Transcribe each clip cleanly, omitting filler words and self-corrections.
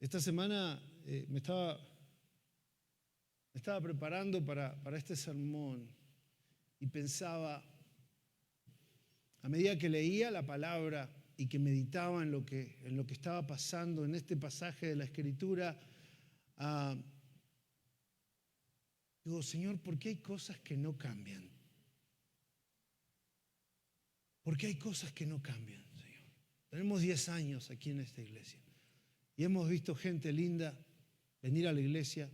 Esta semana me estaba preparando para este sermón y pensaba, a medida que leía la palabra y que meditaba en lo que estaba pasando en este pasaje de la Escritura, digo, Señor, ¿por qué hay cosas que no cambian? ¿Por qué hay cosas que no cambian, Señor? Tenemos 10 años aquí en esta iglesia y hemos visto gente linda venir a la iglesia,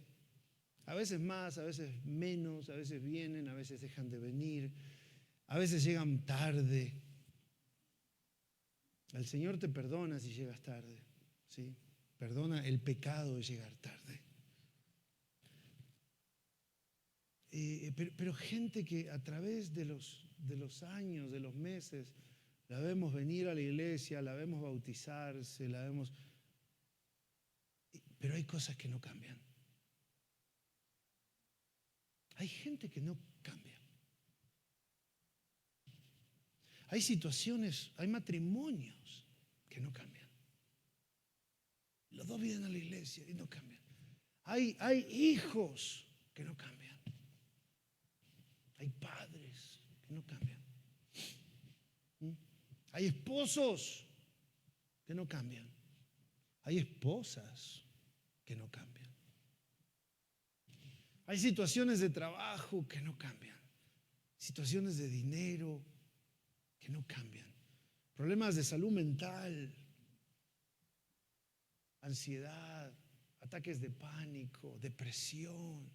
a veces más, a veces menos, a veces vienen, a veces dejan de venir, a veces llegan tarde. El Señor te perdona si llegas tarde, ¿sí? Perdona el pecado de llegar tarde. Pero gente que a través de los años, de los meses, la vemos venir a la iglesia, la vemos bautizarse, la vemos... Pero hay cosas que no cambian. Hay gente que no cambia. Hay situaciones, hay matrimonios que no cambian. Los dos vienen a la iglesia y no cambian. Hay hijos que no cambian. Hay padres que no cambian. Hay esposos que no cambian. Hay esposas que no cambian. Hay situaciones de trabajo que no cambian. Situaciones de dinero que no cambian. Problemas de salud mental, ansiedad, ataques de pánico, depresión,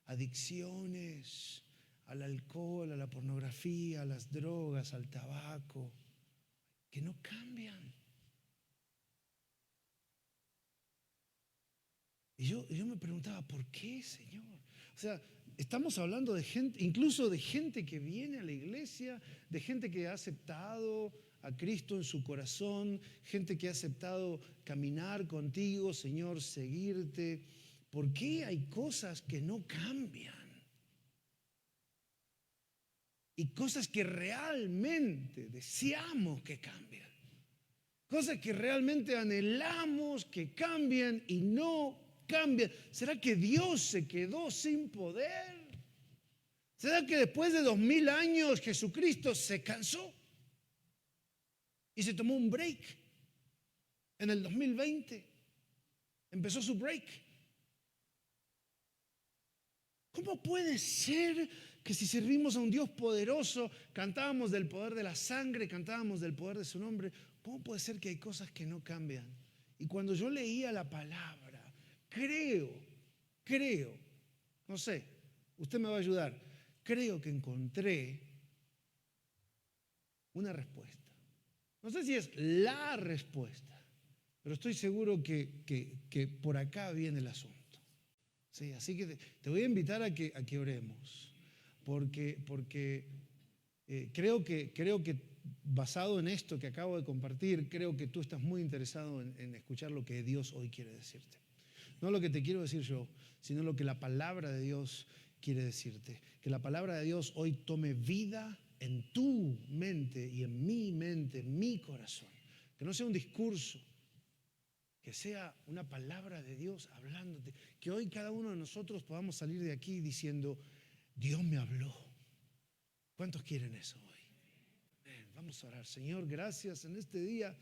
adicciones al alcohol, a la pornografía, a las drogas, al tabaco, que no cambian. Y yo me preguntaba, ¿por qué, Señor? O sea, estamos hablando de gente, incluso de gente que viene a la iglesia, de gente que ha aceptado a Cristo en su corazón, gente que ha aceptado caminar contigo, Señor, seguirte. ¿Por qué hay cosas que no cambian? Y cosas que realmente deseamos que cambien. Cosas que realmente anhelamos que cambien y no cambian. ¿Será que Dios se quedó sin poder? ¿Será que después de 2000 años Jesucristo se cansó y se tomó un break? En el 2020 empezó su break. ¿Cómo puede ser que si servimos a un Dios poderoso, cantábamos del poder de la sangre, cantábamos del poder de su nombre, cómo puede ser que hay cosas que no cambian? Y cuando yo leía la palabra, creo, no sé, usted me va a ayudar, creo que encontré una respuesta. No sé si es la respuesta, pero estoy seguro que por acá viene el asunto. Sí, así que te voy a invitar a que oremos, porque creo que basado en esto que acabo de compartir, creo que tú estás muy interesado en escuchar lo que Dios hoy quiere decirte. No lo que te quiero decir yo, sino lo que la palabra de Dios quiere decirte. Que la palabra de Dios hoy tome vida en tu mente y en mi corazón. Que no sea un discurso, que sea una palabra de Dios hablándote. Que hoy cada uno de nosotros podamos salir de aquí diciendo, Dios me habló. ¿Cuántos quieren eso hoy? Vamos a orar. Señor, gracias en este día.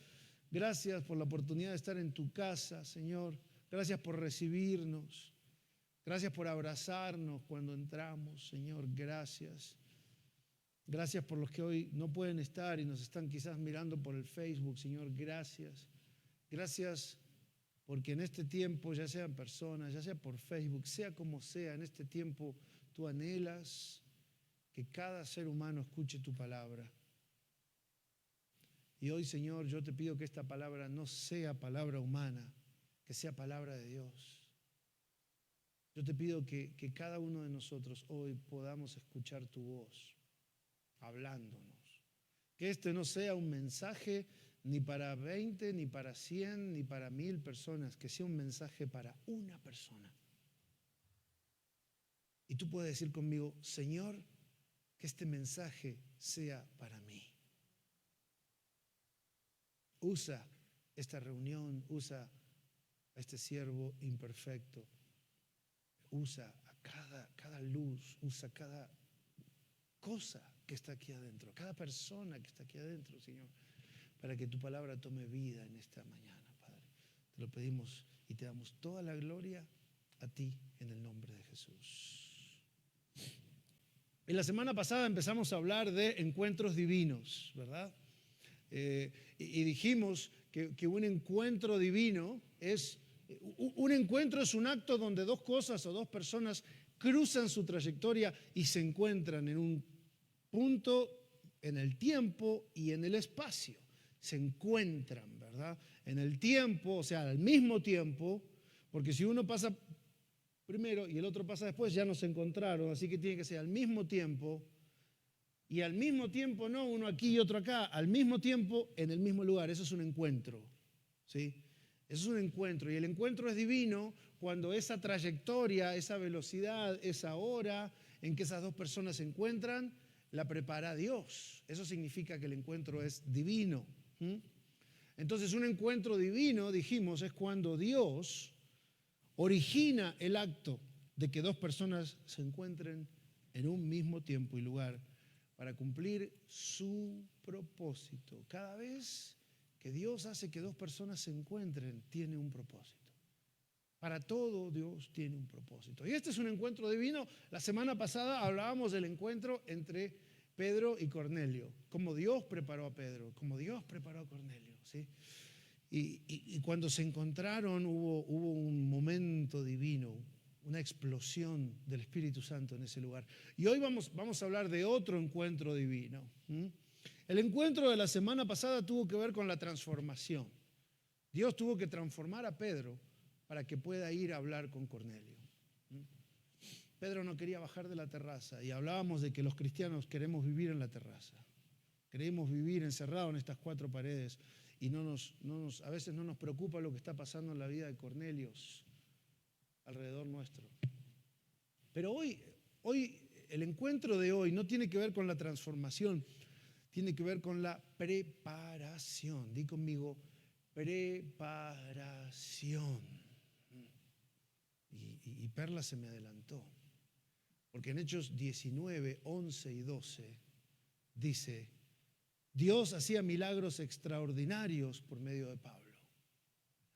Gracias por la oportunidad de estar en tu casa, Señor. Gracias por recibirnos. Gracias por abrazarnos cuando entramos, Señor. Gracias. Gracias por los que hoy no pueden estar y nos están quizás mirando por el Facebook, Señor. Gracias. Gracias porque en este tiempo, ya sean personas, ya sea por Facebook, sea como sea, en este tiempo tú anhelas que cada ser humano escuche tu palabra. Y hoy, Señor, yo te pido que esta palabra no sea palabra humana, que sea palabra de Dios. Yo te pido que cada uno de nosotros hoy podamos escuchar tu voz hablándonos. Que este no sea un mensaje ni para 20, ni para 100, ni para 1000 personas, que sea un mensaje para una persona. Y tú puedes decir conmigo, Señor, que este mensaje sea para mí. Usa esta reunión, usa a este siervo imperfecto. Usa a cada luz, usa cada cosa que está aquí adentro, cada persona que está aquí adentro, Señor, para que tu palabra tome vida en esta mañana, Padre. Te lo pedimos y te damos toda la gloria a ti en el nombre de Jesús. En la semana pasada empezamos a hablar de encuentros divinos, ¿verdad? Y dijimos que un encuentro divino es un acto donde dos cosas o dos personas cruzan su trayectoria y se encuentran en un punto en el tiempo y en el espacio. Se encuentran, ¿verdad? En el tiempo, o sea, al mismo tiempo, porque si uno pasa primero y el otro pasa después, ya no se encontraron, así que tiene que ser al mismo tiempo, y al mismo tiempo no uno aquí y otro acá, al mismo tiempo en el mismo lugar. Eso es un encuentro, ¿sí? Eso es un encuentro, y el encuentro es divino cuando esa trayectoria, esa velocidad, esa hora en que esas dos personas se encuentran, la prepara Dios. Eso significa que el encuentro es divino. Entonces, un encuentro divino, dijimos, es cuando Dios origina el acto de que dos personas se encuentren en un mismo tiempo y lugar para cumplir su propósito. Cada vez que Dios hace que dos personas se encuentren, tiene un propósito. Para todo Dios tiene un propósito. Y este es un encuentro divino. La semana pasada hablábamos del encuentro entre Pedro y Cornelio, cómo Dios preparó a Pedro, cómo Dios preparó a Cornelio, ¿sí? Y cuando se encontraron hubo un momento divino, una explosión del Espíritu Santo en ese lugar. Y hoy vamos a hablar de otro encuentro divino. El encuentro de la semana pasada tuvo que ver con la transformación. Dios tuvo que transformar a Pedro para que pueda ir a hablar con Cornelio. Pedro no quería bajar de la terraza y hablábamos de que los cristianos queremos vivir en la terraza. Queremos vivir encerrados en estas cuatro paredes y a veces no nos preocupa lo que está pasando en la vida de Cornelios alrededor nuestro. Pero hoy el encuentro de hoy no tiene que ver con la transformación, tiene que ver con la preparación. Di conmigo, preparación. Y Perla se me adelantó, porque en Hechos 19, 11 y 12 dice: Dios hacía milagros extraordinarios por medio de Pablo,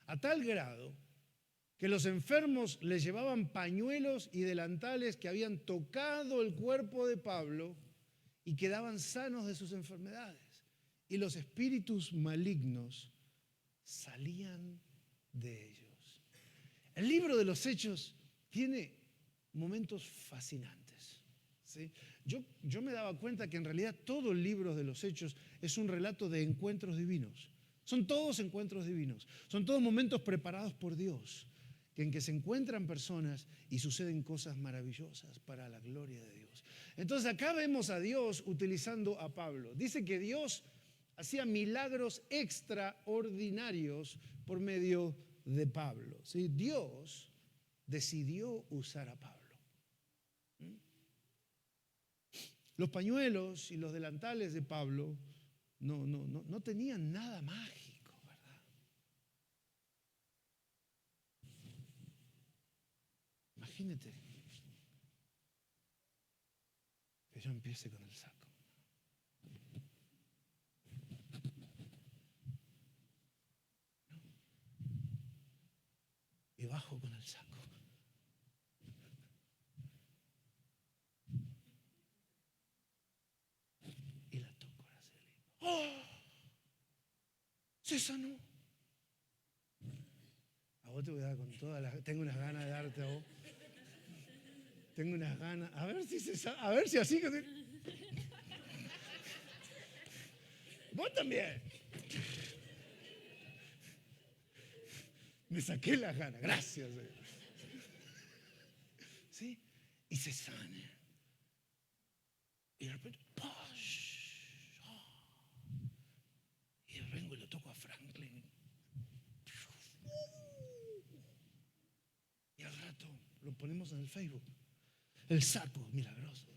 a tal grado que los enfermos les llevaban pañuelos y delantales que habían tocado el cuerpo de Pablo y quedaban sanos de sus enfermedades. Y los espíritus malignos salían de ellos. El libro de los Hechos tiene momentos fascinantes, ¿sí? Yo me daba cuenta que en realidad todo el libro de los Hechos es un relato de encuentros divinos. Son todos encuentros divinos. Son todos momentos preparados por Dios, en que se encuentran personas y suceden cosas maravillosas para la gloria de Dios. Entonces acá vemos a Dios utilizando a Pablo. Dice que Dios hacía milagros extraordinarios por medio de Pablo, ¿sí? Dios decidió usar a Pablo. Los pañuelos y los delantales de Pablo no tenían nada mágico, ¿verdad? Imagínate que yo empiece con el saco. Y bajo con el saco. Y la toco a la ¡oh! Se sanó. A vos te voy a dar con todas las... Tengo unas ganas de darte a vos. Tengo unas ganas. A ver si así que... Vos también. Me saqué las ganas. Gracias. ¿Sí? Y se sana. Y de repente... Y vengo y lo toco a Franklin. Y al rato lo ponemos en el Facebook. El saco milagroso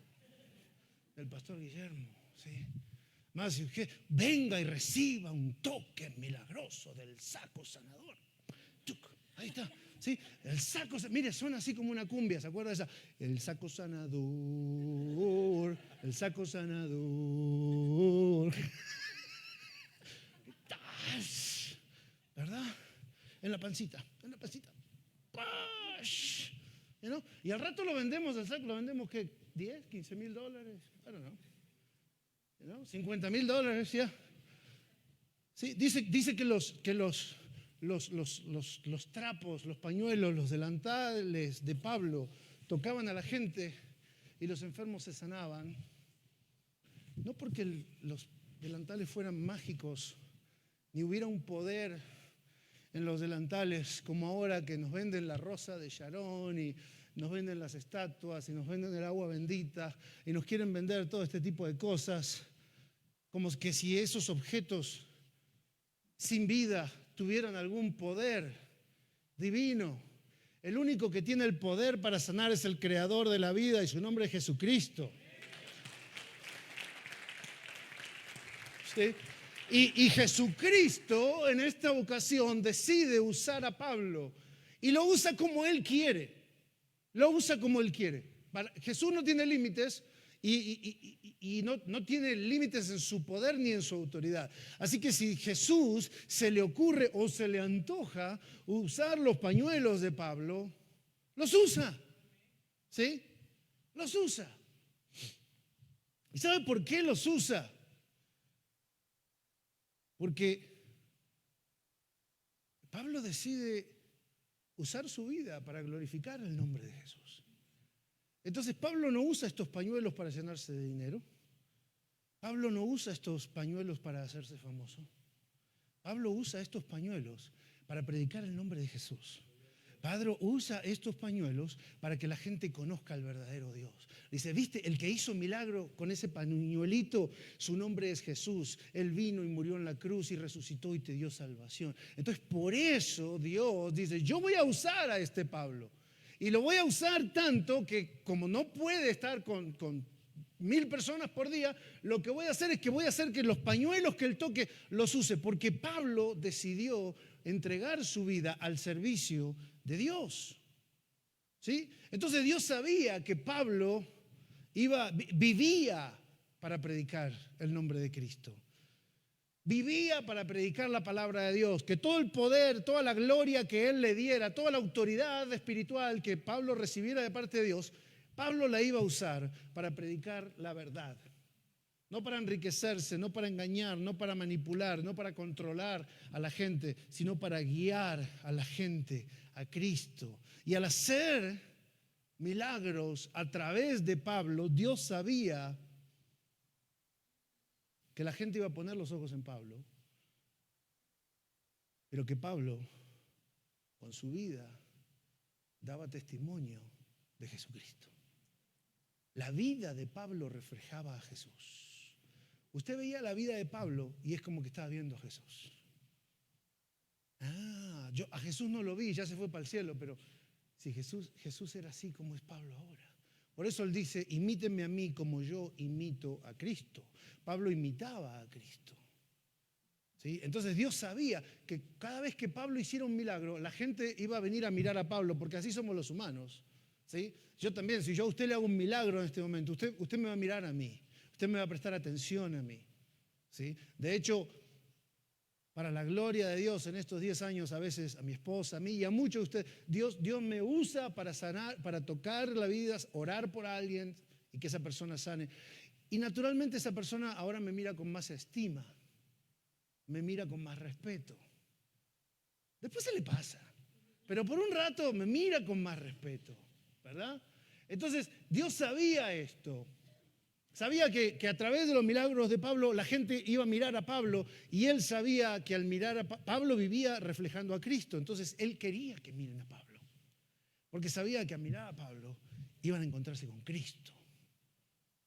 del pastor Guillermo, ¿sí? Más que venga y reciba un toque milagroso del saco sanador. Ahí está. ¿Sí? El saco, mire, suena así como una cumbia, ¿se acuerda de esa? El saco sanador, el saco sanador. ¡Tas! ¿Verdad? En la pancita, en la pancita. ¡Pash! You know? Y al rato lo vendemos, el saco lo vendemos, ¿qué? ¿10, 15 mil dólares? I don't know. You know? $50,000 ya. Sí, dice que los trapos, los pañuelos, los delantales de Pablo tocaban a la gente y los enfermos se sanaban. No porque los delantales fueran mágicos, ni hubiera un poder en los delantales como ahora que nos venden la rosa de Sharon y nos venden las estatuas y nos venden el agua bendita y nos quieren vender todo este tipo de cosas, como que si esos objetos sin vida tuvieran algún poder divino. El único que tiene el poder para sanar es el creador de la vida y su nombre es Jesucristo. ¿Sí? Y Jesucristo en esta ocasión decide usar a Pablo y lo usa como Él quiere. Lo usa como Él quiere. Jesús no tiene límites y no tiene límites en su poder ni en su autoridad. Así que si Jesús se le ocurre o se le antoja usar los pañuelos de Pablo, los usa. ¿Sí? Los usa. ¿Y sabe por qué los usa? Porque Pablo decide usar su vida para glorificar el nombre de Jesús. Entonces Pablo no usa estos pañuelos para llenarse de dinero. Pablo no usa estos pañuelos para hacerse famoso. Pablo usa estos pañuelos para predicar el nombre de Jesús. Pablo usa estos pañuelos para que la gente conozca al verdadero Dios. Dice, ¿viste? El que hizo milagro con ese pañuelito, su nombre es Jesús. Él vino y murió en la cruz y resucitó y te dio salvación. Entonces, por eso Dios dice, yo voy a usar a este Pablo. Y lo voy a usar tanto que como no puede estar con 1,000 personas por día, lo que voy a hacer es que voy a hacer que los pañuelos que él toque los use. Porque Pablo decidió entregar su vida al servicio de Dios. ¿Sí? Entonces Dios sabía que Pablo vivía para predicar el nombre de Cristo. Vivía para predicar la palabra de Dios, que todo el poder, toda la gloria que él le diera, toda la autoridad espiritual que Pablo recibiera de parte de Dios, Pablo la iba a usar para predicar la verdad. No para enriquecerse, no para engañar, no para manipular, no para controlar a la gente, sino para guiar a la gente a Cristo. Y al hacer milagros a través de Pablo, Dios sabía que la gente iba a poner los ojos en Pablo, pero que Pablo, con su vida, daba testimonio de Jesucristo. La vida de Pablo reflejaba a Jesús. Usted veía la vida de Pablo y es como que estaba viendo a Jesús. Yo a Jesús no lo vi, ya se fue para el cielo, pero si Jesús era así como es Pablo ahora. Por eso él dice, imítenme a mí como yo imito a Cristo. Pablo imitaba a Cristo. ¿Sí? Entonces Dios sabía que cada vez que Pablo hiciera un milagro, la gente iba a venir a mirar a Pablo, porque así somos los humanos. ¿Sí? Yo también, si yo a usted le hago un milagro en este momento, usted me va a mirar a mí, usted me va a prestar atención a mí. ¿Sí? De hecho, para la gloria de Dios, en estos 10 años, a veces a mi esposa, a mí y a muchos de ustedes, Dios me usa para sanar, para tocar la vida, orar por alguien y que esa persona sane. Y naturalmente esa persona ahora me mira con más estima, me mira con más respeto. Después se le pasa, pero por un rato me mira con más respeto, ¿verdad? Entonces Dios sabía esto. Sabía que a través de los milagros de Pablo la gente iba a mirar a Pablo y él sabía que al mirar a Pablo vivía reflejando a Cristo. Entonces él quería que miren a Pablo, porque sabía que al mirar a Pablo iban a encontrarse con Cristo.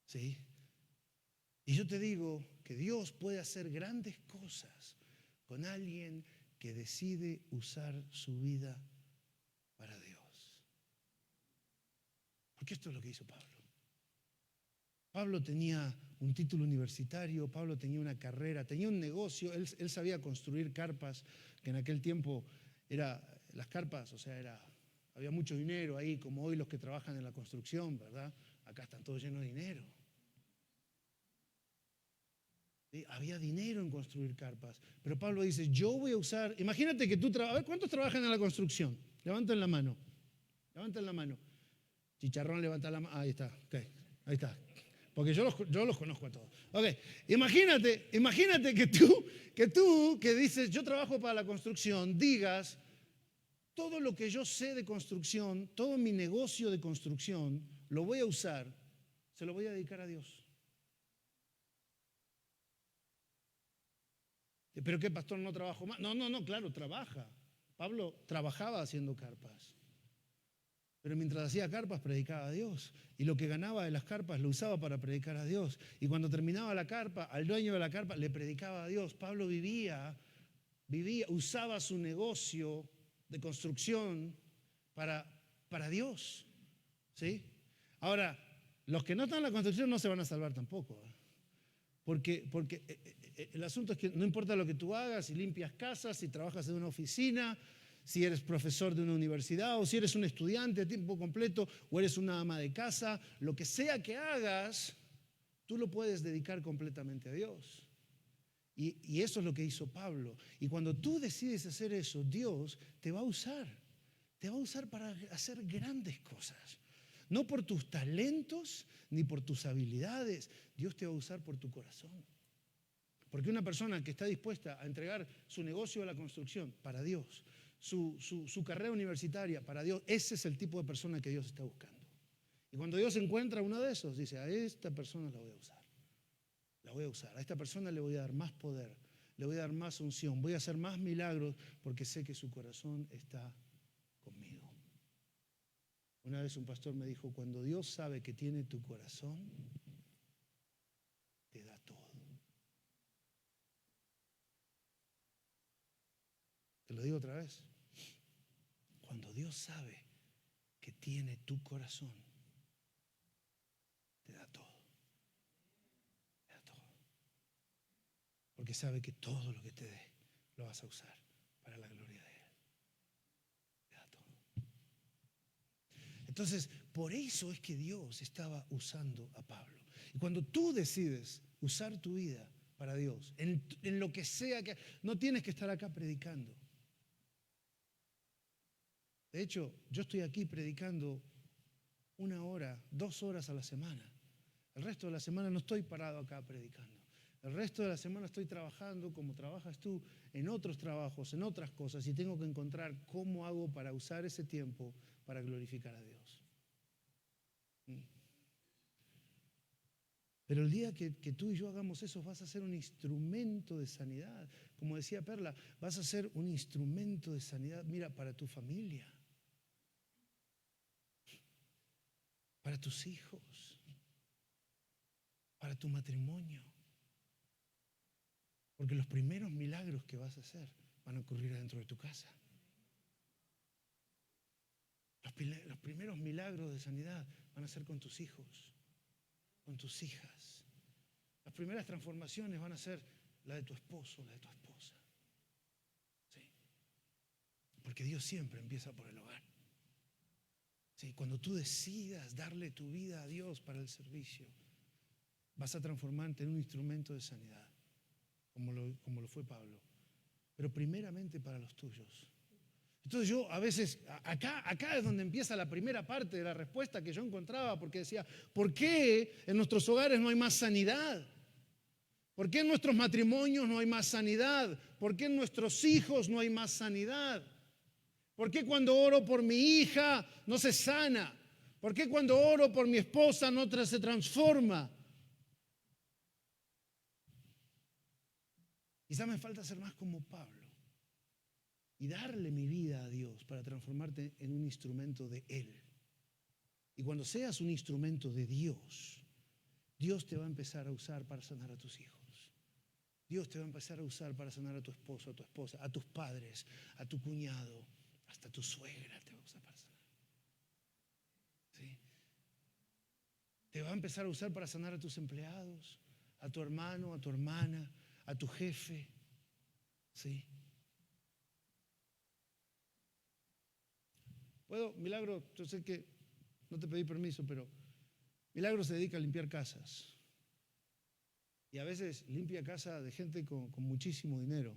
¿Sí? Y yo te digo que Dios puede hacer grandes cosas con alguien que decide usar su vida para Dios. Porque esto es lo que hizo Pablo. Pablo tenía un título universitario, Pablo tenía una carrera, tenía un negocio, él sabía construir carpas, que en aquel tiempo era las carpas, o sea, había mucho dinero ahí, como hoy los que trabajan en la construcción, ¿verdad? Acá están todos llenos de dinero. ¿Sí? Había dinero en construir carpas. Pero Pablo dice, yo voy a usar, imagínate que tú trabajas, a ver, ¿cuántos trabajan en la construcción? Levanten la mano. Levanten la mano. Chicharrón, levanta la mano. Ahí está, ok, ahí está. Porque yo los conozco a todos. Ok, imagínate que dices, yo trabajo para la construcción, digas, todo lo que yo sé de construcción, todo mi negocio de construcción, lo voy a usar, se lo voy a dedicar a Dios. ¿Pero qué, pastor, no trabajo más? No, claro, trabaja. Pablo trabajaba haciendo carpas. Pero mientras hacía carpas, predicaba a Dios. Y lo que ganaba de las carpas lo usaba para predicar a Dios. Y cuando terminaba la carpa, al dueño de la carpa le predicaba a Dios. Pablo vivía, usaba su negocio de construcción para Dios. ¿Sí? Ahora, los que no están en la construcción no se van a salvar tampoco. Porque el asunto es que no importa lo que tú hagas, si limpias casas, si trabajas en una oficina, si eres profesor de una universidad o si eres un estudiante a tiempo completo o eres una ama de casa, lo que sea que hagas, tú lo puedes dedicar completamente a Dios. Y eso es lo que hizo Pablo. Y cuando tú decides hacer eso, Dios te va a usar. Te va a usar para hacer grandes cosas. No por tus talentos ni por tus habilidades. Dios te va a usar por tu corazón. Porque una persona que está dispuesta a entregar su negocio a la construcción para Dios, su carrera universitaria para Dios, ese es el tipo de persona que Dios está buscando. Y cuando Dios encuentra uno de esos, dice, a esta persona la voy a usar. La voy a usar. A esta persona le voy a dar más poder, le voy a dar más unción, voy a hacer más milagros porque sé que su corazón está conmigo. Una vez un pastor me dijo, cuando Dios sabe que tiene tu corazón, te da todo. Te lo digo otra vez. Cuando Dios sabe que tiene tu corazón, te da todo. Te da todo. Porque sabe que todo lo que te dé lo vas a usar para la gloria de Él. Te da todo. Entonces, por eso es que Dios estaba usando a Pablo. Y cuando tú decides usar tu vida para Dios, en lo que sea que... No tienes que estar acá predicando. De hecho, yo estoy aquí predicando 1 hora, 2 horas a la semana. El resto de la semana no estoy parado acá predicando. El resto de la semana estoy trabajando como trabajas tú en otros trabajos, en otras cosas, y tengo que encontrar cómo hago para usar ese tiempo para glorificar a Dios. Pero el día que tú y yo hagamos eso, vas a ser un instrumento de sanidad. Como decía Perla, vas a ser un instrumento de sanidad, mira, para tu familia, para tus hijos, para tu matrimonio. Porque los primeros milagros que vas a hacer van a ocurrir adentro de tu casa. Los primeros milagros de sanidad van a ser con tus hijos, con tus hijas. Las primeras transformaciones van a ser la de tu esposo, la de tu esposa. ¿Sí? Porque Dios siempre empieza por el hogar. ¿Sí? Cuando tú decidas darle tu vida a Dios para el servicio, vas a transformarte en un instrumento de sanidad, como lo fue Pablo. Pero primeramente para los tuyos. Entonces yo a veces, acá es donde empieza la primera parte de la respuesta que yo encontraba, porque decía, ¿por qué en nuestros hogares no hay más sanidad? ¿Por qué en nuestros matrimonios no hay más sanidad? ¿Por qué en nuestros hijos no hay más sanidad? ¿Por qué cuando oro por mi hija no se sana? ¿Por qué cuando oro por mi esposa no se transforma? Quizá me falta ser más como Pablo y darle mi vida a Dios para transformarte en un instrumento de Él. Y cuando seas un instrumento de Dios, Dios te va a empezar a usar para sanar a tus hijos. Dios te va a empezar a usar para sanar a tu esposo, a tu esposa, a tus padres, a tu cuñado, hasta a tu suegra te va a usar para sanar. ¿Sí? Te va a empezar a usar para sanar a tus empleados, a tu hermano, a tu hermana, a tu jefe. ¿Sí? Milagro, yo sé que no te pedí permiso, pero Milagro se dedica a limpiar casas. Y a veces limpia casa de gente con muchísimo dinero.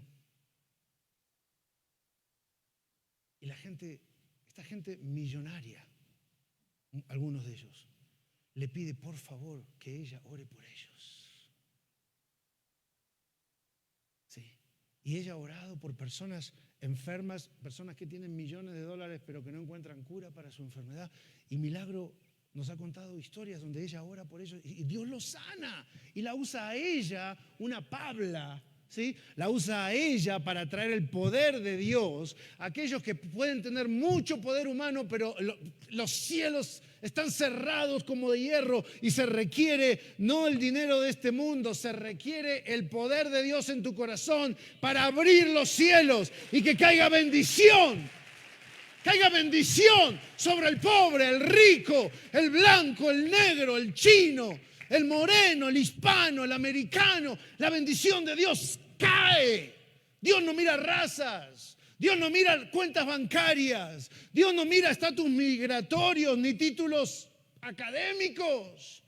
Y esta gente millonaria, algunos de ellos, le pide por favor que ella ore por ellos. Sí. Y ella ha orado por personas enfermas, personas que tienen millones de dólares pero que no encuentran cura para su enfermedad. Y Milagro nos ha contado historias donde ella ora por ellos y Dios los sana. Y la usa a ella, una Pabla, ¿sí? La usa a ella para traer el poder de Dios a aquellos que pueden tener mucho poder humano, pero los cielos están cerrados como de hierro y se requiere no el dinero de este mundo, se requiere el poder de Dios en tu corazón para abrir los cielos y que caiga bendición. Caiga bendición sobre el pobre, el rico, el blanco, el negro, el chino, el moreno, el hispano, el americano. La bendición de Dios cae. Dios no mira razas. Dios no mira cuentas bancarias. Dios no mira estatus migratorios ni títulos académicos.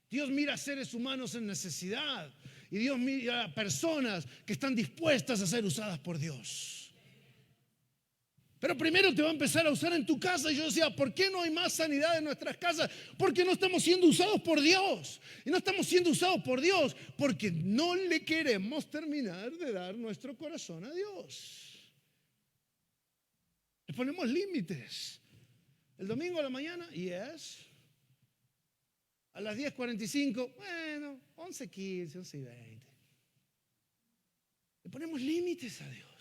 Dios mira seres humanos en necesidad. Y Dios mira a personas que están dispuestas a ser usadas por Dios. Pero primero te va a empezar a usar en tu casa. Y yo decía, ¿por qué no hay más sanidad en nuestras casas? Porque no estamos siendo usados por Dios. Y no estamos siendo usados por Dios porque no le queremos terminar de dar nuestro corazón a Dios. Le ponemos límites. El domingo a la mañana, yes. A las 10:45, bueno, 11:15, 11:20. Le ponemos límites a Dios.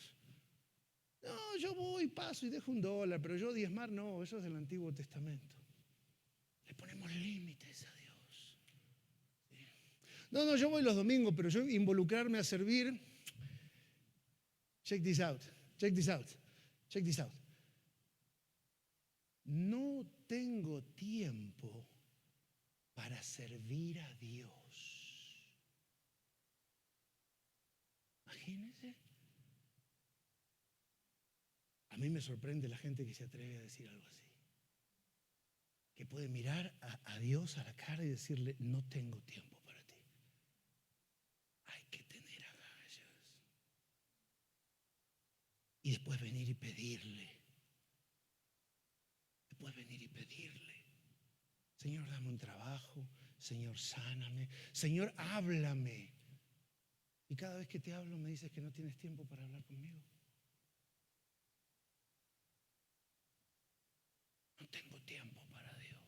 No, yo voy, paso y dejo $1, pero yo diezmar no, eso es del Antiguo Testamento. Le ponemos límites a Dios. ¿Sí? No, yo voy los domingos, pero yo involucrarme a servir. Check this out. No tengo tiempo para servir a Dios. Imagínense. A mí me sorprende la gente que se atreve a decir algo así. Que puede mirar a Dios a la cara y decirle, no tengo tiempo para ti. Hay que tener agallas. Y después venir y pedirle. Señor, dame un trabajo. Señor, sáname. Señor, háblame. Y cada vez que te hablo me dices que no tienes tiempo para hablar conmigo. No tengo tiempo para Dios.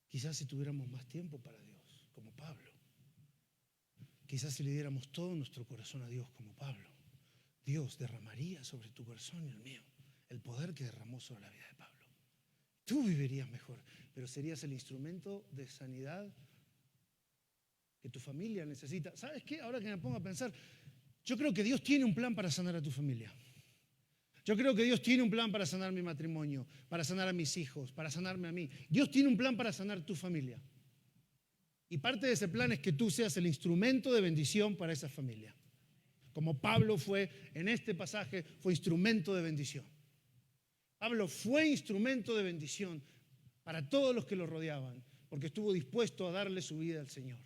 Quizás si tuviéramos más tiempo para Dios, como Pablo. Quizás si le diéramos todo nuestro corazón a Dios, como Pablo. Dios derramaría sobre tu corazón y el mío el poder que derramó sobre la vida de Pablo. Tú vivirías mejor, pero serías el instrumento de sanidad que tu familia necesita. ¿Sabes qué? Ahora que me pongo a pensar, yo creo que Dios tiene un plan para sanar a tu familia. Yo creo que Dios tiene un plan para sanar mi matrimonio, para sanar a mis hijos, para sanarme a mí. Dios tiene un plan para sanar tu familia. Y parte de ese plan es que tú seas el instrumento de bendición para esa familia. Como Pablo fue en este pasaje, fue instrumento de bendición. Pablo fue instrumento de bendición para todos los que lo rodeaban, porque estuvo dispuesto a darle su vida al Señor.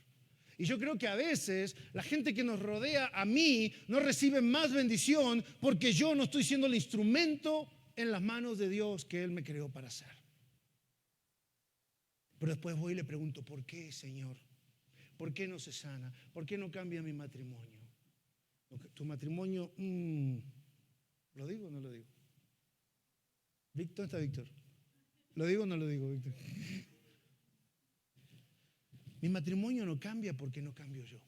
Y yo creo que a veces la gente que nos rodea a mí no recibe más bendición porque yo no estoy siendo el instrumento en las manos de Dios que Él me creó para ser. Pero después voy y le pregunto, ¿por qué, Señor? ¿Por qué no se sana? ¿Por qué no cambia mi matrimonio? Tu matrimonio, ¿lo digo o no lo digo? ¿Dónde está Víctor? ¿Lo digo o no lo digo, Víctor? Mi matrimonio no cambia porque no cambio yo.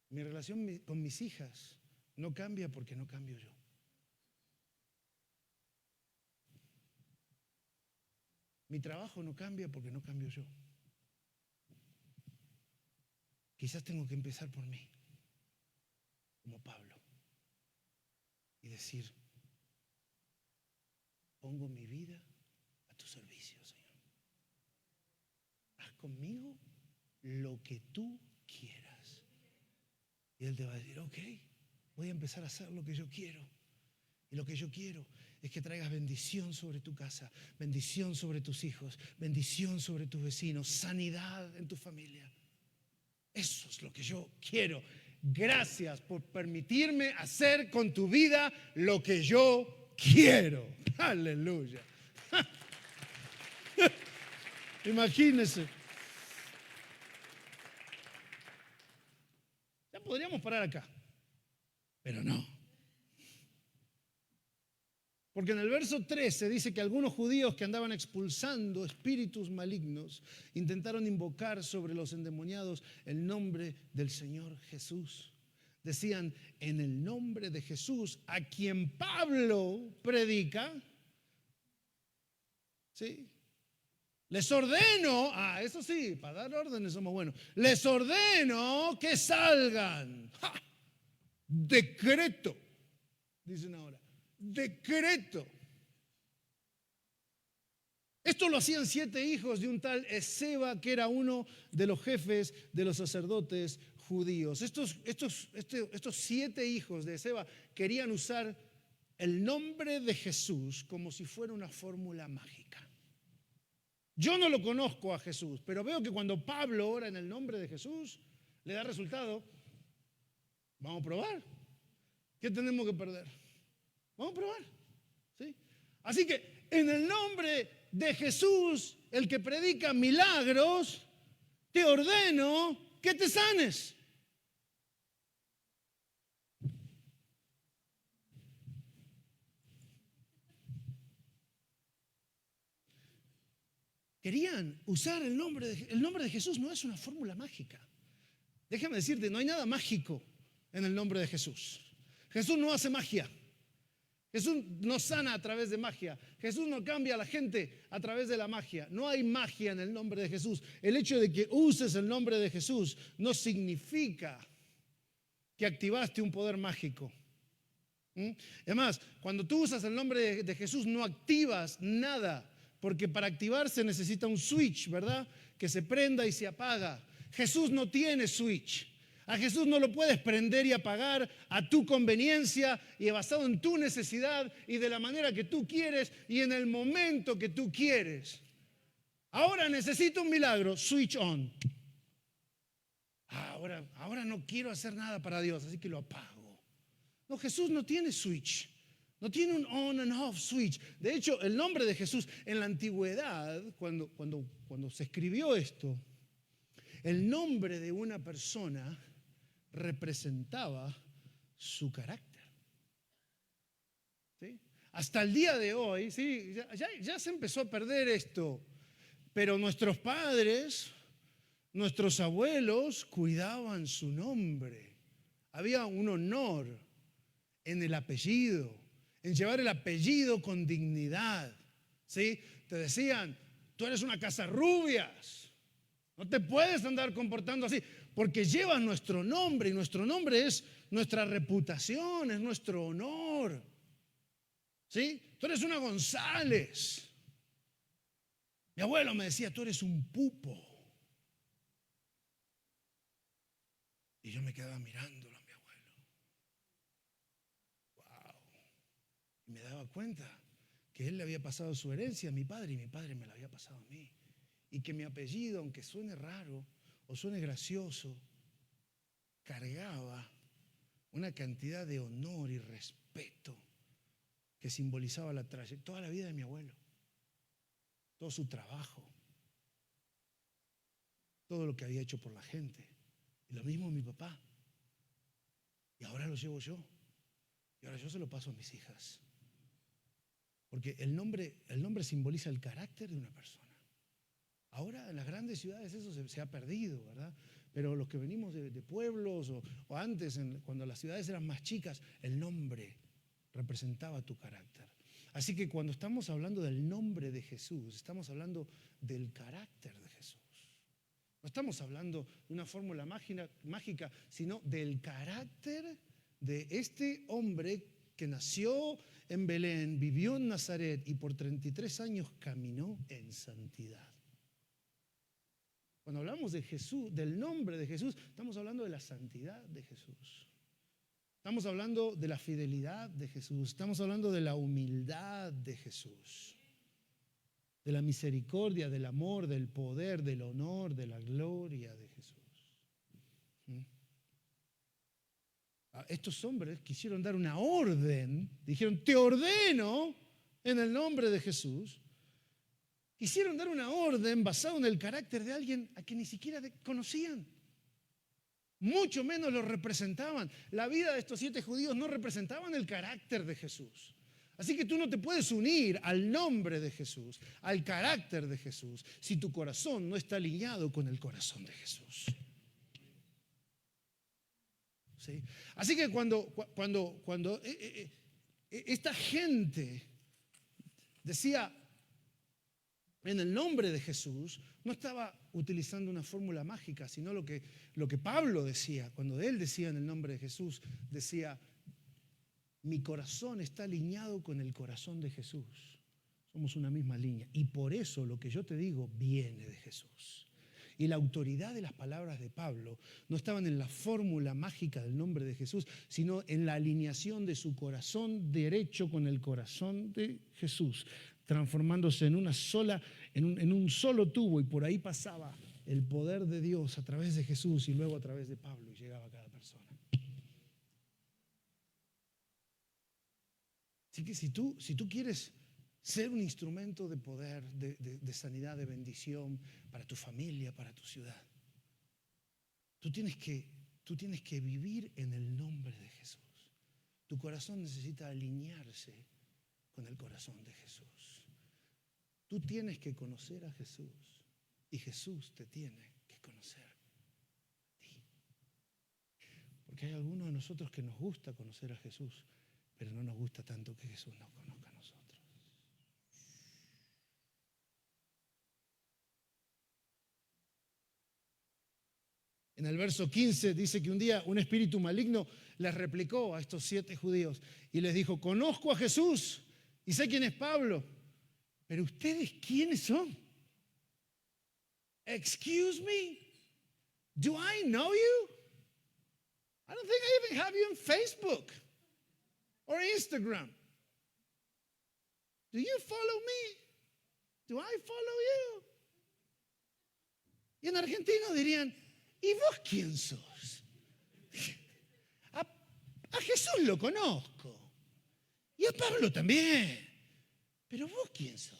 Mi relación con mis hijas no cambia porque no cambio yo. Mi trabajo no cambia porque no cambio yo. Quizás tengo que empezar por mí, como Pablo, y decir, pongo mi vida a tu servicio, Señor. Haz conmigo lo que tú quieras. Y Él te va a decir, ok, voy a empezar a hacer lo que yo quiero. Y lo que yo quiero es que traigas bendición sobre tu casa, bendición sobre tus hijos, bendición sobre tus vecinos, sanidad en tu familia. Eso es lo que yo quiero. Gracias por permitirme hacer con tu vida lo que yo quiero. Aleluya. Imagínense. Ya podríamos parar acá, pero no. Porque en el verso 13 dice que algunos judíos que andaban expulsando espíritus malignos intentaron invocar sobre los endemoniados el nombre del Señor Jesús. Decían, en el nombre de Jesús, a quien Pablo predica, ¿sí? Les ordeno, eso sí, para dar órdenes somos buenos, les ordeno que salgan. ¡Ja! Decreto, dicen ahora. Decreto. Esto lo hacían 7 hijos de un tal Esceva, que era uno de los jefes de los sacerdotes judíos. Estos 7 hijos de Esceva querían usar el nombre de Jesús como si fuera una fórmula mágica. Yo no lo conozco a Jesús, pero veo que cuando Pablo ora en el nombre de Jesús, le da resultado. Vamos a probar. ¿Qué tenemos que perder? Vamos a probar. ¿Sí? Así que en el nombre de Jesús, el que predica milagros, te ordeno que te sanes. Querían usar el nombre de Jesús. No es una fórmula mágica. Déjame decirte, no hay nada mágico en el nombre de Jesús. Jesús no hace magia. Jesús no sana a través de magia. Jesús no cambia a la gente a través de la magia. No hay magia en el nombre de Jesús. El hecho de que uses el nombre de Jesús no significa que activaste un poder mágico. Además, cuando tú usas el nombre de Jesús no activas nada, porque para activar se necesita un switch, ¿verdad? Que se prenda y se apaga. Jesús no tiene switch. A Jesús no lo puedes prender y apagar a tu conveniencia y basado en tu necesidad y de la manera que tú quieres y en el momento que tú quieres. Ahora necesito un milagro, switch on. Ahora no quiero hacer nada para Dios, así que lo apago. No, Jesús no tiene switch. No tiene un on and off switch. De hecho, el nombre de Jesús en la antigüedad, cuando se escribió esto, el nombre de una persona representaba su carácter. ¿Sí? Hasta el día de hoy, ¿sí? ya se empezó a perder esto, pero nuestros padres, nuestros abuelos cuidaban su nombre. Había un honor en el apellido, en llevar el apellido con dignidad. ¿Sí? Te decían, tú eres una Casarrubias, no te puedes andar comportando así, porque llevas nuestro nombre y nuestro nombre es nuestra reputación, es nuestro honor. ¿Sí? Tú eres una González. Mi abuelo me decía, tú eres un Pupo. Y yo me quedaba mirándolo a mi abuelo. Wow. Y me daba cuenta que él le había pasado su herencia a mi padre y mi padre me la había pasado a mí. Y que mi apellido, aunque suene raro o suene gracioso, cargaba una cantidad de honor y respeto que simbolizaba la trayectoria, toda la vida de mi abuelo, todo su trabajo, todo lo que había hecho por la gente. Y lo mismo mi papá. Y ahora lo llevo yo. Y ahora yo se lo paso a mis hijas. Porque el nombre simboliza el carácter de una persona. Ahora en las grandes ciudades eso se ha perdido, ¿verdad? Pero los que venimos de pueblos o antes, cuando las ciudades eran más chicas, el nombre representaba tu carácter. Así que cuando estamos hablando del nombre de Jesús, estamos hablando del carácter de Jesús. No estamos hablando de una fórmula mágica, sino del carácter de este hombre que nació en Belén, vivió en Nazaret y por 33 años caminó en santidad. cuando hablamos de Jesús, del nombre de Jesús, estamos hablando de la santidad de Jesús. Estamos hablando de la fidelidad de Jesús. Estamos hablando de la humildad de Jesús. De la misericordia, del amor, del poder, del honor, de la gloria de Jesús. Estos hombres quisieron dar una orden, dijeron, te ordeno en el nombre de Jesús. Quisieron dar una orden basada en el carácter de alguien a quien ni siquiera conocían. Mucho menos lo representaban. La vida de estos 7 judíos no representaban el carácter de Jesús. Así que tú no te puedes unir al nombre de Jesús, al carácter de Jesús, si tu corazón no está alineado con el corazón de Jesús. ¿Sí? Así que cuando esta gente decía en el nombre de Jesús, no estaba utilizando una fórmula mágica, sino lo que Pablo decía. Cuando él decía en el nombre de Jesús, decía, mi corazón está alineado con el corazón de Jesús. Somos una misma línea. Y por eso lo que yo te digo viene de Jesús. Y la autoridad de las palabras de Pablo no estaban en la fórmula mágica del nombre de Jesús, sino en la alineación de su corazón derecho con el corazón de Jesús, transformándose en un solo tubo, y por ahí pasaba el poder de Dios a través de Jesús y luego a través de Pablo, y llegaba a cada persona. Así que si tú quieres ser un instrumento de poder, de sanidad, de bendición para tu familia, para tu ciudad, tú tienes que vivir en el nombre de Jesús. Tu corazón necesita alinearse con el corazón de Jesús. Tú tienes que conocer a Jesús y Jesús te tiene que conocer a ti. Porque hay algunos de nosotros que nos gusta conocer a Jesús, pero no nos gusta tanto que Jesús nos conozca a nosotros. En el verso 15 dice que un día un espíritu maligno les replicó a estos 7 judíos y les dijo, conozco a Jesús y sé quién es Pablo, pero ¿ustedes quiénes son? Excuse me, do I know you? I don't think I even have you on Facebook or Instagram. Do you follow me? Do I follow you? Y en argentino dirían, ¿y vos quién sos? A Jesús lo conozco. Y a Pablo también. Pero vos quién sos.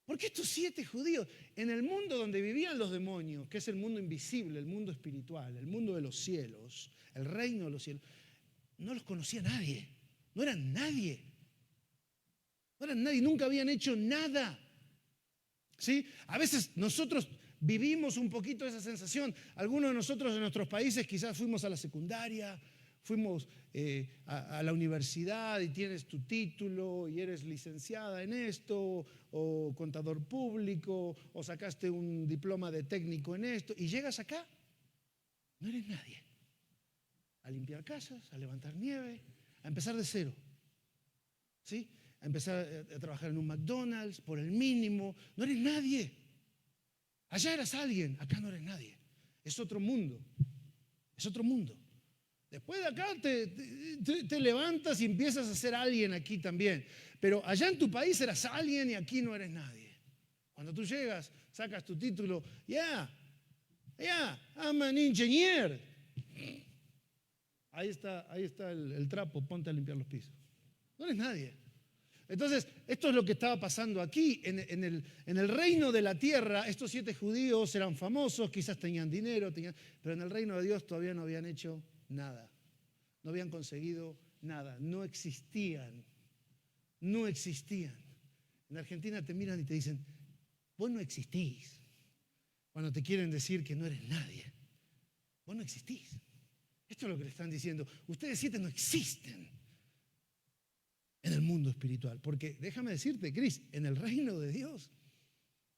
Porque estos 7 judíos, en el mundo donde vivían los demonios, que es el mundo invisible, el mundo espiritual, el mundo de los cielos, el reino de los cielos, no los conocía nadie. No eran nadie. No eran nadie, nunca habían hecho nada. ¿Sí? A veces nosotros vivimos un poquito esa sensación. Algunos de nosotros en nuestros países quizás fuimos a la secundaria, fuimos a la universidad y tienes tu título y eres licenciada en esto, o contador público, o sacaste un diploma de técnico en esto, y llegas acá, no eres nadie. A limpiar casas, a levantar nieve, a empezar de cero. ¿Sí? A empezar a trabajar en un McDonald's por el mínimo. No eres nadie. Allá eras alguien, acá no eres nadie. Es otro mundo. Es otro mundo. Después de acá te levantas y empiezas a ser alguien aquí también. Pero allá en tu país eras alguien y aquí no eres nadie. Cuando tú llegas, sacas tu título, I'm an engineer. Ahí está el trapo, ponte a limpiar los pisos. No eres nadie. Entonces, esto es lo que estaba pasando aquí. En el reino de la tierra, estos 7 judíos eran famosos, quizás tenían dinero, pero en el reino de Dios todavía no habían hecho nada. No habían conseguido nada. No existían. No existían. En Argentina te miran y te dicen, vos no existís. Cuando te quieren decir que no eres nadie. Vos no existís. Esto es lo que le están diciendo. Ustedes 7 no existen en el mundo espiritual. Porque déjame decirte, Cris, en el reino de Dios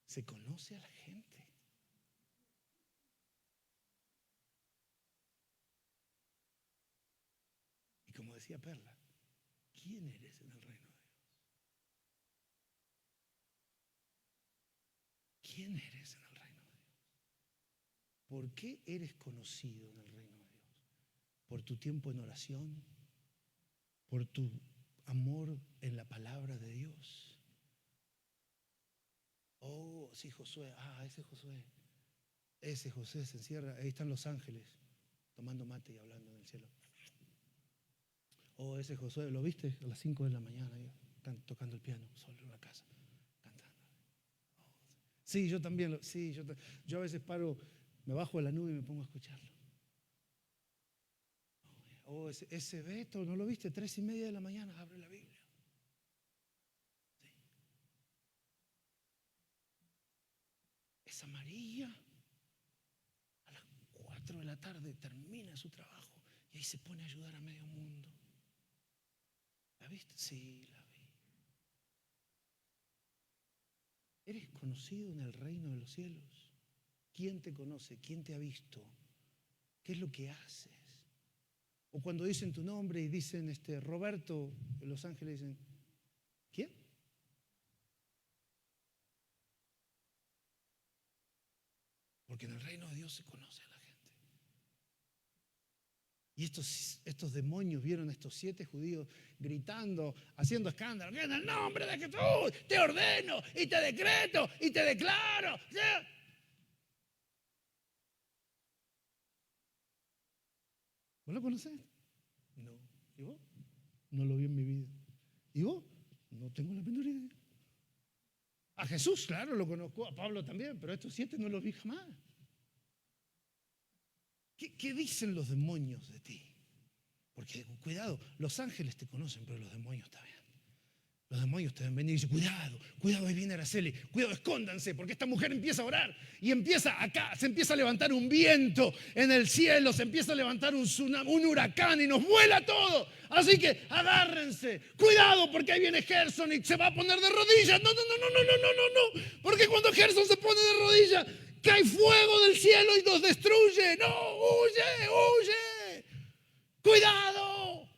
se conoce a la gente. Y como decía Perla, ¿quién eres en el reino de Dios? ¿quién eres en el reino de Dios? ¿Por qué eres conocido en el reino de Dios? ¿Por tu tiempo en oración? ¿Por tu amor en la palabra de Dios? Oh, sí, Josué. Ese Josué. Ese José se encierra. Ahí están los ángeles tomando mate y hablando en el cielo. Oh, ese Josué, ¿lo viste? A las 5 de la mañana están tocando el piano solo en la casa, cantando. Sí, yo también. Yo a veces paro, me bajo de la nube y me pongo a escucharlo. Oh, ese Beto, ¿no lo viste? 3:30 de la mañana, abre la Biblia. Sí. Esa María, a las 4 de la tarde termina su trabajo y ahí se pone a ayudar a medio mundo. ¿La viste? Sí, la vi. ¿Eres conocido en el reino de los cielos? ¿Quién te conoce? ¿Quién te ha visto? ¿Qué es lo que haces? O cuando dicen tu nombre y dicen Roberto, en Los Ángeles dicen, ¿quién? Porque en el reino de Dios se conoce a la gente. Y estos demonios vieron a estos 7 judíos gritando, haciendo escándalo. Que en el nombre de Jesús te ordeno y te decreto y te declaro. ¿Vos lo conocés? No. ¿Y vos? No lo vi en mi vida. ¿Y vos? No tengo la menor idea. A Jesús, claro, lo conozco. A Pablo también, pero a estos 7 no los vi jamás. ¿Qué dicen los demonios de ti? Porque, cuidado, los ángeles te conocen, pero los demonios también. Los demonios te ven venir y dicen, cuidado, ahí viene Araceli, cuidado, escóndanse, porque esta mujer empieza a orar y se empieza a levantar un viento en el cielo, se empieza a levantar un tsunami, un huracán y nos vuela todo. Así que agárrense, cuidado, porque ahí viene Gerson y se va a poner de rodillas. No, porque cuando Gerson se pone de rodillas, cae fuego del cielo y nos destruye. No, huye. Cuidado,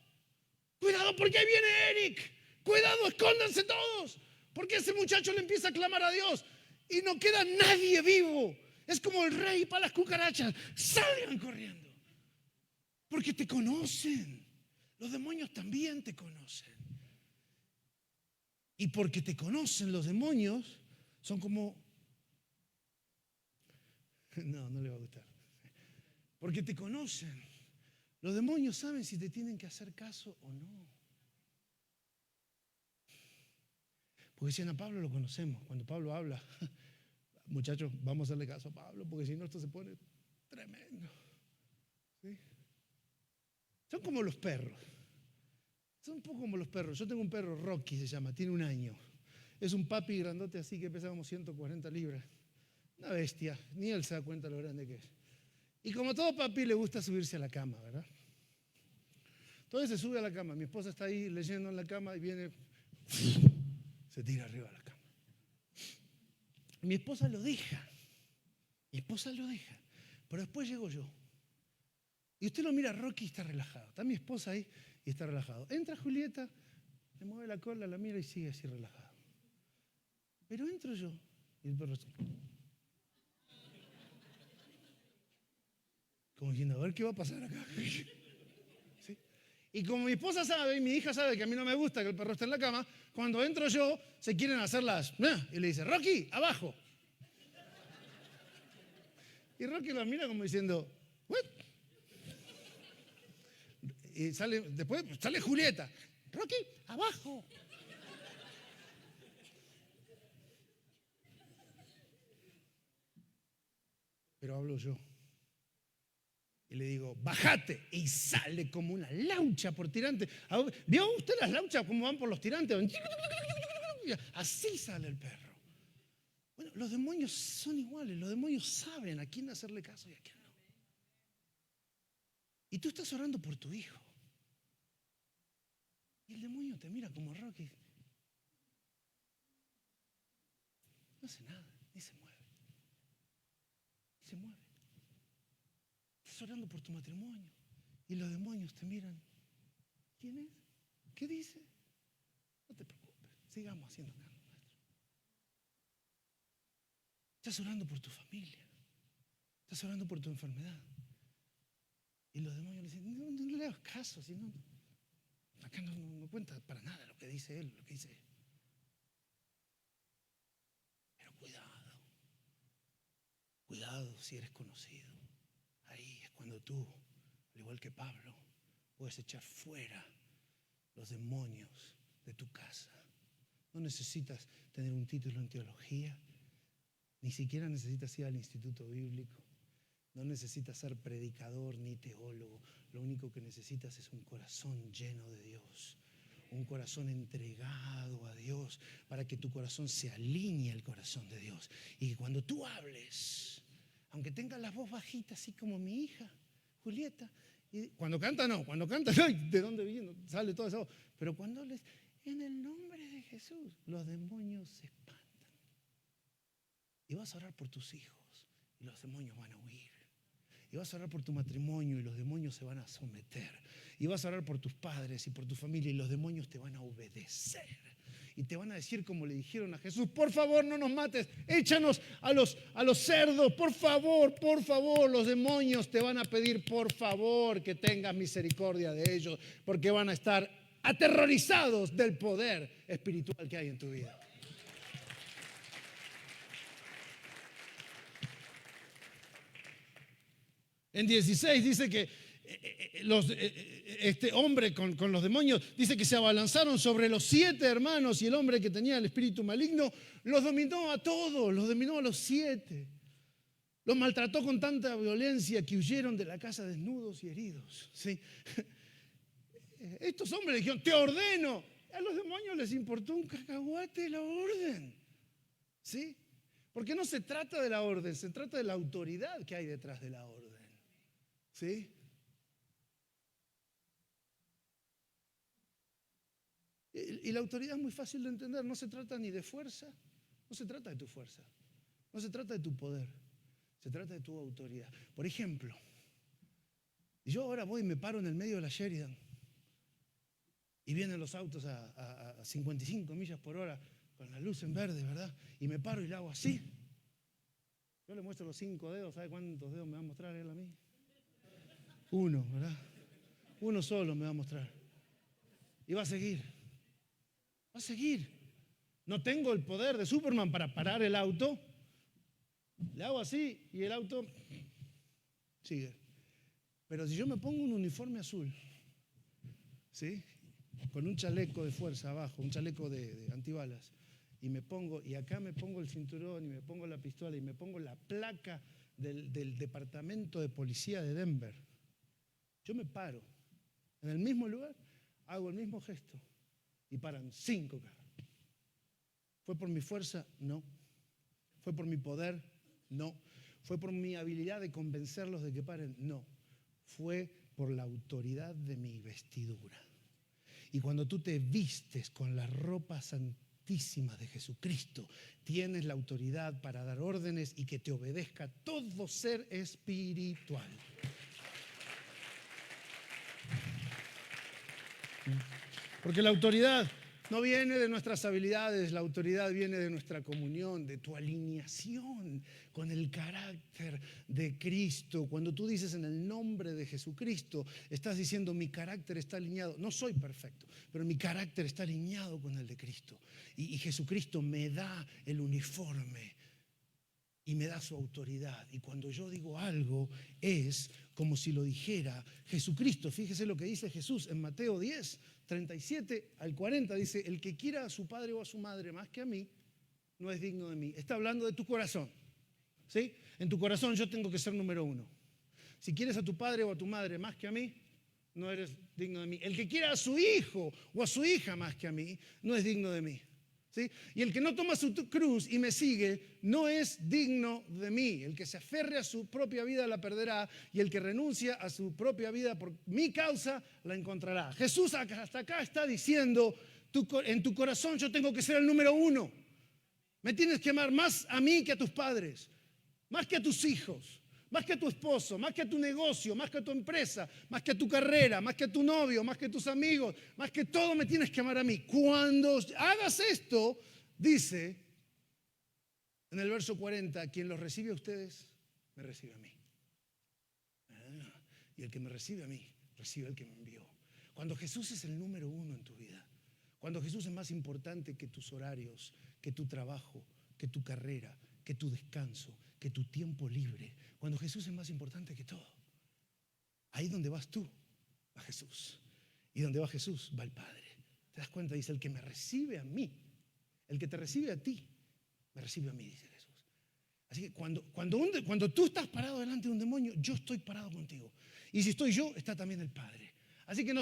porque ahí viene Eric. Cuidado, escóndanse todos, porque ese muchacho le empieza a clamar a Dios y no queda nadie vivo. Es como el rey para las cucarachas. Salgan corriendo, porque te conocen. Los demonios también te conocen. Y porque te conocen los demonios, son como... No le va a gustar. Porque te conocen. Los demonios saben si te tienen que hacer caso o no. Porque si a Pablo lo conocemos, cuando Pablo habla, muchachos, vamos a hacerle caso a Pablo, porque si no esto se pone tremendo. ¿Sí? Son como los perros. Son un poco como los perros. Yo tengo un perro, Rocky se llama, tiene 1 año. Es un papi grandote así que pesa como 140 libras. Una bestia, ni él se da cuenta lo grande que es. Y como todo papi le gusta subirse a la cama, ¿verdad? Entonces se sube a la cama. Mi esposa está ahí leyendo en la cama y viene... Se tira arriba de la cama. Mi esposa lo deja. Pero después llego yo. Y usted lo mira, Rocky está relajado. Está mi esposa ahí y está relajado. Entra Julieta, le mueve la cola, la mira y sigue así relajado. Pero entro yo y el perro está... Como diciendo, a ver qué va a pasar acá. ¿Sí? Y como mi esposa sabe y mi hija sabe que a mí no me gusta que el perro esté en la cama, cuando entro yo se quieren hacer las... Y le dice, Rocky, abajo. Y Rocky lo mira como diciendo, ¿what? Y después sale Julieta, Rocky, abajo. Pero hablo yo. Y le digo, bájate. Y sale como una laucha por tirante. ¿Vio usted las lauchas cómo van por los tirantes? Así sale el perro. Bueno, los demonios son iguales. Los demonios saben a quién hacerle caso y a quién no. Y tú estás orando por tu hijo. Y el demonio te mira como Rocky. No hace nada, ni se mueve. Estás orando por tu matrimonio. Y los demonios te miran. ¿Quién es? ¿Qué dice? No te preocupes, sigamos haciendo cargo nuestro. Estás orando por tu familia. Estás orando por tu enfermedad. Y los demonios le dicen, no le hagas caso, si no, acá no cuenta para nada lo que dice él, lo que dice él. Pero cuidado si eres conocido. Ahí es cuando tú, al igual que Pablo, puedes echar fuera los demonios de tu casa. No necesitas tener un título en teología, ni siquiera necesitas ir al instituto bíblico, no necesitas ser predicador ni teólogo. Lo único que necesitas es un corazón lleno de Dios, un corazón entregado a Dios, para que tu corazón se alinee al corazón de Dios. Y que cuando tú hables, aunque tengas la voz bajita, así como mi hija Julieta, y cuando canta no, ay, ¿de dónde viene? Sale todo eso. Pero cuando hables en el nombre de Jesús, los demonios se espantan. Y vas a orar por tus hijos y los demonios van a huir. Y vas a orar por tu matrimonio y los demonios se van a someter. Y vas a orar por tus padres y por tu familia y los demonios te van a obedecer. Y te van a decir como le dijeron a Jesús, por favor no nos mates, échanos a los cerdos, por favor, los demonios te van a pedir por favor que tengas misericordia de ellos, porque van a estar aterrorizados del poder espiritual que hay en tu vida. En 16 dice que este hombre con los demonios, dice que se abalanzaron sobre los 7 hermanos y el hombre que tenía el espíritu maligno los dominó a todos, los dominó a los 7. Los maltrató con tanta violencia que huyeron de la casa desnudos y heridos. ¿Sí? Estos hombres dijeron, te ordeno. A los demonios les importó un cacahuate la orden. ¿Sí? Porque no se trata de la orden, se trata de la autoridad que hay detrás de la orden. ¿Sí? Y la autoridad es muy fácil de entender. No se trata ni de fuerza, no se trata de tu fuerza, no se trata de tu poder, se trata de tu autoridad. Por ejemplo, yo ahora voy y me paro en el medio de la Sheridan y vienen los autos a 55 millas por hora con la luz en verde, ¿verdad? Y me paro y le hago así. Yo le muestro los 5 dedos. ¿Sabe cuántos dedos me va a mostrar él a mí? 1, ¿verdad? 1 solo me va a mostrar. Y va a seguir. Va a seguir. No tengo el poder de Superman para parar el auto. Le hago así y el auto sigue. Pero si yo me pongo un uniforme azul, ¿sí? Con un chaleco de fuerza abajo, un chaleco de antibalas, y acá me pongo el cinturón y me pongo la pistola y me pongo la placa del departamento de policía de Denver, yo me paro en el mismo lugar, hago el mismo gesto y paran 5 carros. ¿Fue por mi fuerza? No. ¿Fue por mi poder? No. ¿Fue por mi habilidad de convencerlos de que paren? No. Fue por la autoridad de mi vestidura. Y cuando tú te vistes con la ropa santísima de Jesucristo, tienes la autoridad para dar órdenes y que te obedezca todo ser espiritual. Porque la autoridad no viene de nuestras habilidades, la autoridad viene de nuestra comunión, de tu alineación con el carácter de Cristo. Cuando tú dices en el nombre de Jesucristo, estás diciendo mi carácter está alineado. No soy perfecto, pero mi carácter está alineado con el de Cristo. Y Jesucristo me da el uniforme y me da su autoridad. Y cuando yo digo algo es como si lo dijera Jesucristo. Fíjese lo que dice Jesús en Mateo 10, 37 al 40. Dice, el que quiera a su padre o a su madre más que a mí, no es digno de mí. Está hablando de tu corazón. ¿Sí? En tu corazón yo tengo que ser número 1. Si quieres a tu padre o a tu madre más que a mí, no eres digno de mí. El que quiera a su hijo o a su hija más que a mí, no es digno de mí. ¿Sí? Y el que no toma su cruz y me sigue no es digno de mí. El que se aferre a su propia vida la perderá, y el que renuncia a su propia vida por mi causa la encontrará. Jesús hasta acá está diciendo, en tu corazón yo tengo que ser el número 1. Me tienes que amar más a mí que a tus padres, más que a tus hijos, más que a tu esposo, más que a tu negocio, más que a tu empresa, más que a tu carrera, más que a tu novio, más que a tus amigos, más que todo me tienes que amar a mí. Cuando hagas esto, dice, En el verso 40, quien los recibe a ustedes, me recibe a mí. Y el que me recibe a mí, recibe al que me envió. Cuando Jesús es el número uno en tu vida, cuando Jesús es más importante que tus horarios, que tu trabajo, que tu carrera, que tu descanso, que tu tiempo libre, cuando Jesús es más importante que todo, ahí donde vas tú, va Jesús. Y donde va Jesús, va el Padre. ¿Te das cuenta? Dice, el que me recibe a mí, el que te recibe a ti, me recibe a mí, dice Jesús. Así que cuando tú estás parado delante de un demonio, yo estoy parado contigo. Y si estoy yo, está también el Padre. Así que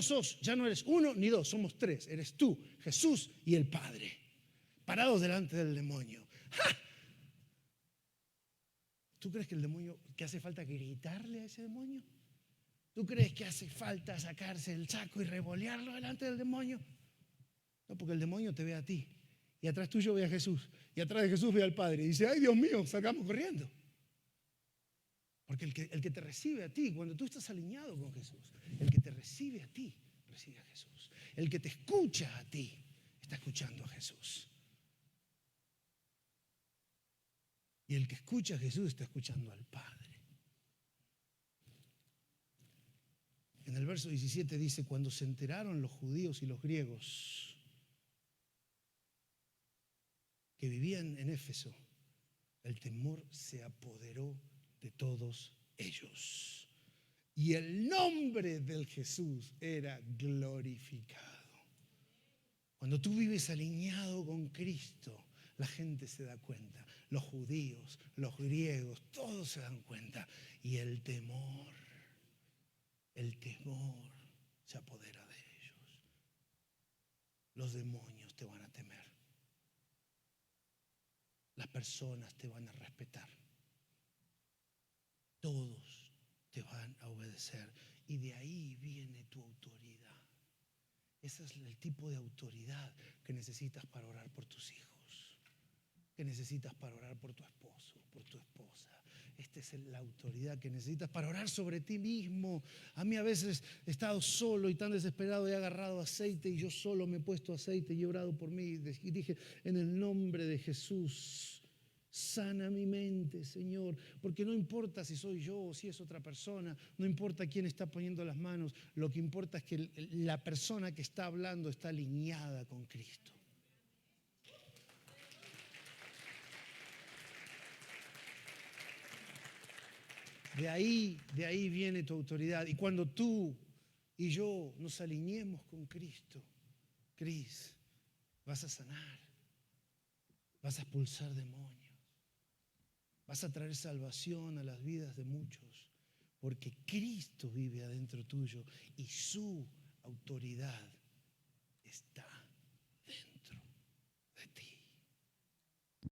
ya no eres uno ni dos, somos tres. Eres tú, Jesús y el Padre, parados delante del demonio. ¡Ja! ¿Tú crees que el demonio, que hace falta gritarle a ese demonio? ¿Tú crees que hace falta sacarse el saco y revolearlo delante del demonio? No, porque el demonio te ve a ti. Y atrás tuyo ve a Jesús. Y atrás de Jesús ve al Padre. Y dice, ay Dios mío, salgamos corriendo. Porque el que te recibe a ti, cuando tú estás alineado con Jesús, el que te recibe a ti, recibe a Jesús. El que te escucha a ti, está escuchando a Jesús. Y el que escucha a Jesús está escuchando al Padre. En el verso 17 dice, cuando se enteraron los judíos y los griegos que vivían en Éfeso, el temor se apoderó de todos ellos. Y el nombre del Jesús era glorificado. Cuando tú vives alineado con Cristo, la gente se da cuenta. Los judíos, los griegos, todos se dan cuenta. Y el temor se apodera de ellos. Los demonios te van a temer. Las personas te van a respetar. Todos te van a obedecer. Y de ahí viene tu autoridad. Ese es el tipo de autoridad que necesitas para orar por tus hijos, que necesitas para orar por tu esposo, por tu esposa. Esta es la autoridad que necesitas para orar sobre ti mismo. A mí a veces he estado solo y tan desesperado, he agarrado aceite y yo solo me he puesto aceite y he orado por mí y dije, en el nombre de Jesús, sana mi mente, Señor, porque no importa si soy yo o si es otra persona, no importa quién está poniendo las manos, lo que importa es que la persona que está hablando está alineada con Cristo. De ahí viene tu autoridad. Y cuando tú y yo nos alineemos con Cristo, Cris, vas a sanar, vas a expulsar demonios, vas a traer salvación a las vidas de muchos, porque Cristo vive adentro tuyo y su autoridad está